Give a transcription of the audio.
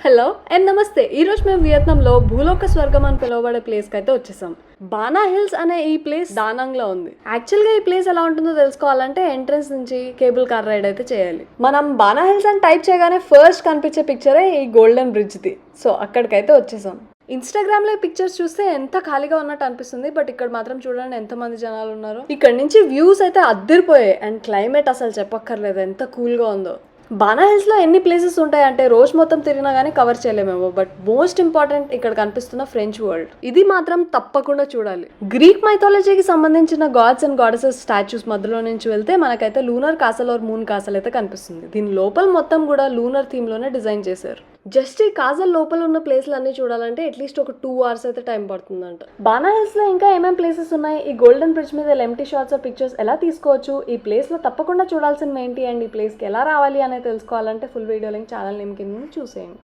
Hello and నమస్తే. ఈరోజు మేము వియత్నాంలో భూలోక స్వర్గం అని పిలువబడే ప్లేస్కి అయితే వచ్చేసాం. బానా హిల్స్ అనే ఈ ప్లేస్ దానాంగ్లో ఉంది. యాక్చువల్గా ఈ ప్లేస్ ఎలా ఉంటుందో తెలుసుకోవాలంటే ఎంట్రన్స్ నుంచి కేబుల్ కార్ రైడ్ అయితే చేయాలి. మనం బానా హిల్స్ అని టైప్ చేయగానే ఫస్ట్ కనిపించే పిక్చరే ఈ గోల్డెన్ బ్రిడ్జ్ది. సో అక్కడికైతే వచ్చేసాం. ఇన్స్టాగ్రామ్ లో పిక్చర్స్ చూస్తే ఎంత ఖాళీగా ఉన్నట్టు అనిపిస్తుంది, బట్ ఇక్కడ మాత్రం చూడండి ఎంత మంది జనాలు ఉన్నారు. ఇక్కడ నుంచి వ్యూస్ అయితే అద్దరిపోయాయి అండ్ క్లైమేట్ అసలు చెప్పక్కర్లేదు ఎంత కూల్ గా ఉందో. బానా హిల్స్ లో ఎన్ని ప్లేసెస్ ఉంటాయి అంటే రోజు మొత్తం తిరిగినా కానీ కవర్ చేయలేమేమో, బట్ మోస్ట్ ఇంపార్టెంట్ ఇక్కడ కనిపిస్తున్న ఫ్రెంచ్ వరల్డ్, ఇది మాత్రం తప్పకుండా చూడాలి. గ్రీక్ మైథాలజీకి సంబంధించిన గాడ్స్ అండ్ గాడెసెస్ స్టాచ్యూస్ మధ్యలో నుంచి వెళ్తే మనకైతే lunar castle or moon castle అయితే కనిపిస్తుంది. దీని లోపల మొత్తం కూడా లూనర్ థీమ్ లోనే డిజైన్ చేశారు. జస్ట్ ఈ కాజల్ లోపల ఉన్న ప్లేస్లు అన్ని చూడాలంటే అట్లీస్ట్ ఒక 2 hours అయితే టైం పడుతుందంట. బానా హిల్స్ లో ఇంకా ఏమేమి ప్లేసెస్ ఉన్నాయి, ఈ గోల్డెన్ బ్రిడ్జ్ మీద ఎంటీ షాట్స్ పిక్చర్స్ ఎలా తీసుకోవచ్చు, ఈ ప్లేస్ లో తప్పకుండా చూడాల్సినవి ఏంటి అండ్ ఈ ప్లేస్ కి ఎలా రావాలి అనేది తెలుసుకోవాలంటే full video link channel name కింద చూసేయండి.